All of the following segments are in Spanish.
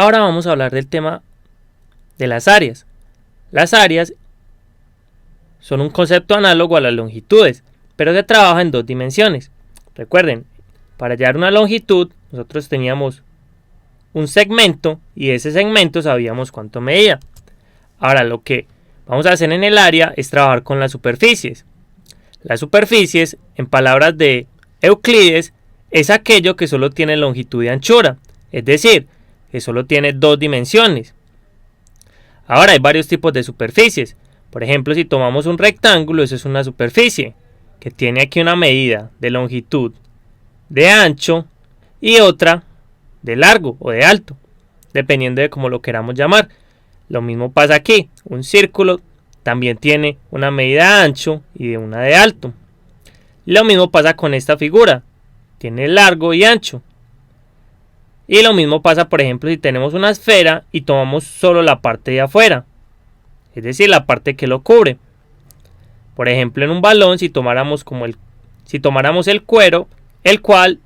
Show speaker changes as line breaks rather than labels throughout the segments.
Ahora vamos a hablar del tema de las áreas. Las áreas son un concepto análogo a las longitudes, pero se trabaja en dos dimensiones. Recuerden, para hallar una longitud, nosotros teníamos un segmento y ese segmento sabíamos cuánto medía. Ahora lo que vamos a hacer en el área es trabajar con las superficies. Las superficies, en palabras de Euclides, es aquello que solo tiene longitud y anchura, es decir, que solo tiene dos dimensiones. Ahora hay varios tipos de superficies. Por ejemplo, si tomamos un rectángulo, eso es una superficie que tiene aquí una medida de longitud, de ancho y otra de largo o de alto, dependiendo de cómo lo queramos llamar. Lo mismo pasa aquí. Un círculo también tiene una medida de ancho y de una de alto. Lo mismo pasa con esta figura. Tiene largo y ancho. Y lo mismo pasa, por ejemplo, si tenemos una esfera y tomamos solo la parte de afuera, es decir, la parte que lo cubre. Por ejemplo, en un balón, si tomáramos el cuero, el cual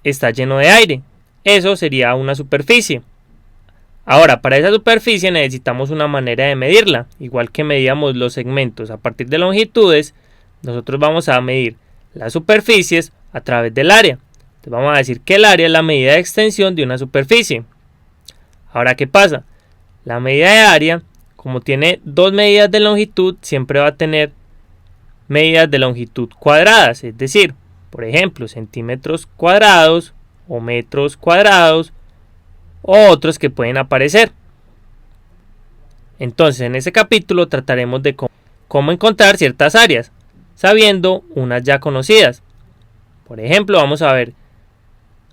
está lleno de aire, eso sería una superficie. Ahora, para esa superficie necesitamos una manera de medirla. Igual que medíamos los segmentos a partir de longitudes, nosotros vamos a medir las superficies a través del área. Entonces vamos a decir que el área es la medida de extensión de una superficie. Ahora, ¿qué pasa? La medida de área, como tiene dos medidas de longitud, siempre va a tener medidas de longitud cuadradas. Es decir, por ejemplo, centímetros cuadrados o metros cuadrados o otros que pueden aparecer. Entonces, en ese capítulo trataremos de cómo encontrar ciertas áreas, sabiendo unas ya conocidas. Por ejemplo, vamos a ver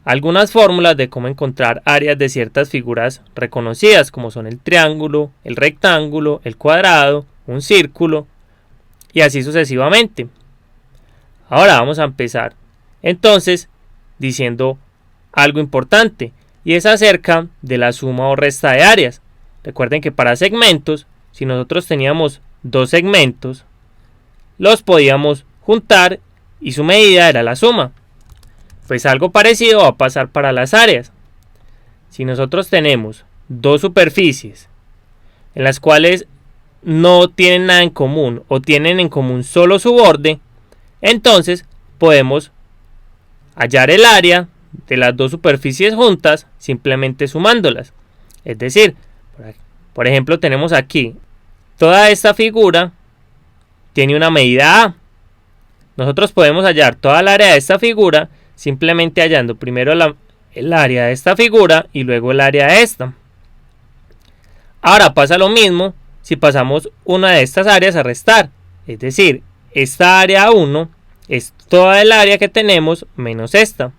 algunas fórmulas de cómo encontrar áreas de ciertas figuras reconocidas, como son el triángulo, el rectángulo, el cuadrado, un círculo y así sucesivamente. Ahora vamos a empezar entonces diciendo algo importante, y es acerca de la suma o resta de áreas. Recuerden que para segmentos, si nosotros teníamos dos segmentos, los podíamos juntar y su medida era la suma. Pues algo parecido va a pasar para las áreas. Si nosotros tenemos dos superficies en las cuales no tienen nada en común o tienen en común solo su borde, entonces podemos hallar el área de las dos superficies juntas simplemente sumándolas. Es decir, por ejemplo, tenemos aquí toda esta figura tiene una medida A. Nosotros podemos hallar toda el área de esta figura simplemente hallando primero el área de esta figura y luego el área de esta. Ahora pasa lo mismo si pasamos una de estas áreas a restar. Es decir, esta área 1 es toda el área que tenemos menos esta,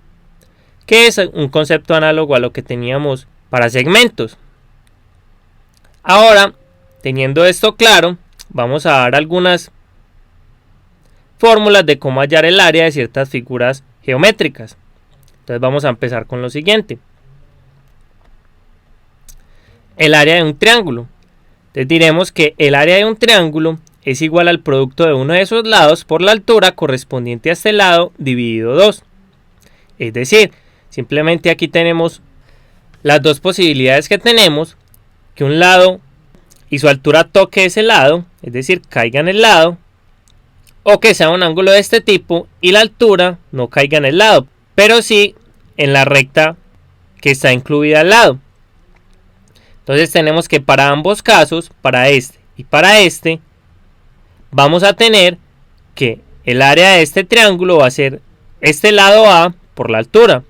que es un concepto análogo a lo que teníamos para segmentos. Ahora, teniendo esto claro, vamos a dar algunas fórmulas de cómo hallar el área de ciertas figuras geométricas. Entonces vamos a empezar con lo siguiente. El área de un triángulo. Entonces diremos que el área de un triángulo es igual al producto de uno de esos lados por la altura correspondiente a este lado dividido 2. Es decir, simplemente aquí tenemos las dos posibilidades que tenemos, que un lado y su altura toque ese lado, es decir, caiga en el lado, o que sea un ángulo de este tipo y la altura no caiga en el lado, pero sí en la recta que está incluida al lado. Entonces tenemos que para ambos casos, para este y para este, vamos a tener que el área de este triángulo va a ser este lado A por la altura.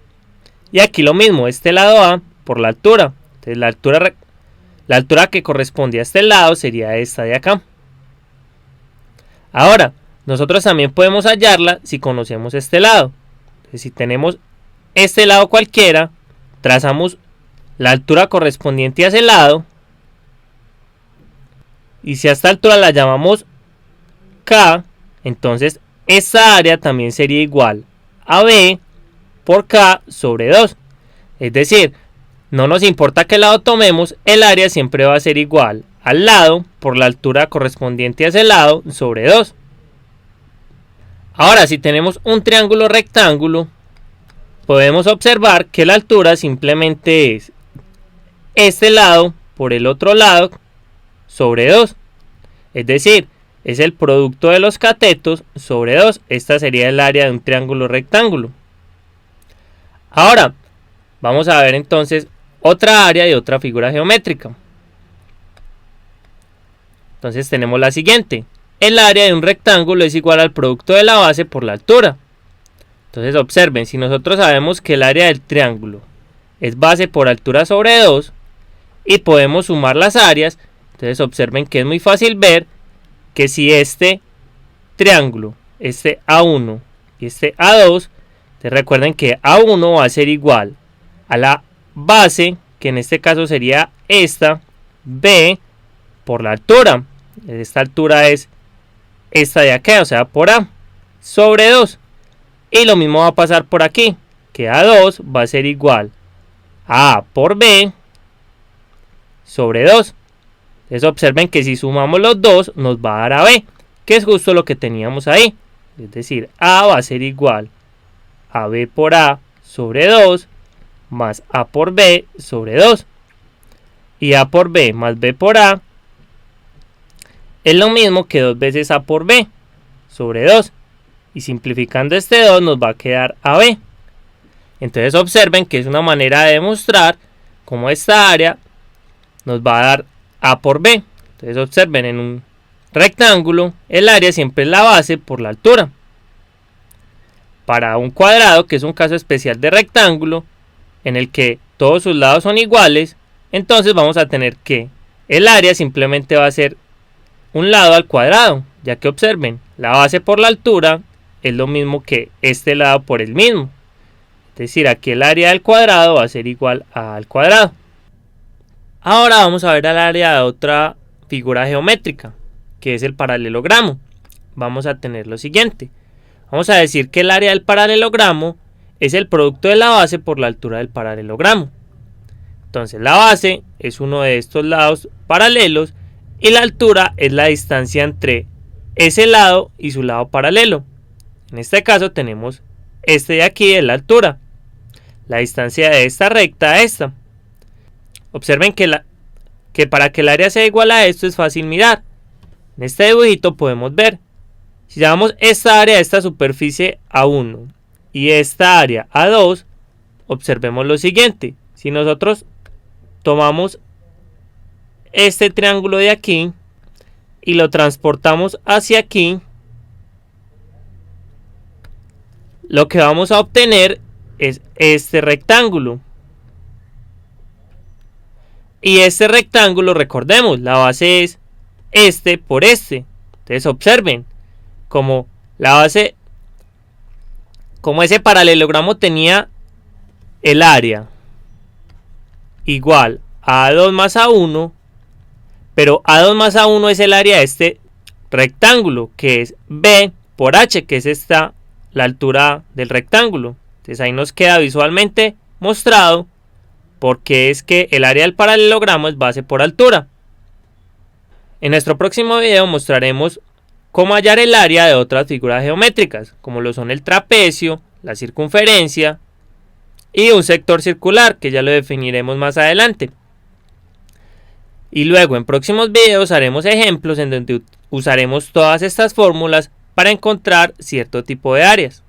Y aquí lo mismo, este lado A por la altura. Entonces la altura que corresponde a este lado sería esta de acá. Ahora, nosotros también podemos hallarla si conocemos este lado. Entonces, si tenemos este lado cualquiera, trazamos la altura correspondiente a ese lado. Y si a esta altura la llamamos K, entonces esta área también sería igual a B por K sobre 2. Es decir, no nos importa qué lado tomemos, el área siempre va a ser igual al lado por la altura correspondiente a ese lado sobre 2. Ahora, si tenemos un triángulo rectángulo, podemos observar que la altura simplemente es este lado por el otro lado sobre 2. Es decir, es el producto de los catetos sobre 2. Esta sería el área de un triángulo rectángulo. Ahora, vamos a ver entonces otra área de otra figura geométrica. Entonces tenemos la siguiente. El área de un rectángulo es igual al producto de la base por la altura. Entonces observen, si nosotros sabemos que el área del triángulo es base por altura sobre 2 y podemos sumar las áreas, entonces observen que es muy fácil ver que si este triángulo, este A1 y este A2, recuerden que A1 va a ser igual a la base, que en este caso sería esta, B, por la altura. Esta altura es esta de acá, o sea, por A, sobre 2. Y lo mismo va a pasar por aquí, que A2 va a ser igual a A por B sobre 2. Entonces observen que si sumamos los dos nos va a dar a B, que es justo lo que teníamos ahí. Es decir, A va a ser igual a B por A sobre 2 más A por B sobre 2. Y A por B más B por A es lo mismo que 2 veces A por B sobre 2. Y simplificando este 2 nos va a quedar AB. Entonces observen que es una manera de demostrar cómo esta área nos va a dar A por B. Entonces observen, en un rectángulo el área siempre es la base por la altura. Para un cuadrado, que es un caso especial de rectángulo, en el que todos sus lados son iguales, entonces vamos a tener que el área simplemente va a ser un lado al cuadrado, ya que observen, la base por la altura es lo mismo que este lado por el mismo. Es decir, aquí el área del cuadrado va a ser igual a al cuadrado. Ahora vamos a ver el área de otra figura geométrica, que es el paralelogramo. Vamos a tener lo siguiente. Vamos a decir que el área del paralelogramo es el producto de la base por la altura del paralelogramo. Entonces la base es uno de estos lados paralelos y la altura es la distancia entre ese lado y su lado paralelo. En este caso tenemos este de aquí, es la altura. La distancia de esta recta a esta. Observen que para que el área sea igual a esto es fácil mirar. En este dibujito podemos ver. Si llamamos esta área a esta superficie A1 y esta área A2, observemos lo siguiente. Si nosotros tomamos este triángulo de aquí y lo transportamos hacia aquí, lo que vamos a obtener es este rectángulo. Y este rectángulo, recordemos, la base es este por este. Entonces observen, como la base, como ese paralelogramo tenía el área igual a A2 más A1, pero A2 más A1 es el área de este rectángulo, que es B por H, que es esta la altura del rectángulo. Entonces ahí nos queda visualmente mostrado porque es que el área del paralelogramo es base por altura. En nuestro próximo video mostraremos cómo hallar el área de otras figuras geométricas, como lo son el trapecio, la circunferencia y un sector circular, que ya lo definiremos más adelante. Y luego en próximos videos haremos ejemplos en donde usaremos todas estas fórmulas para encontrar cierto tipo de áreas.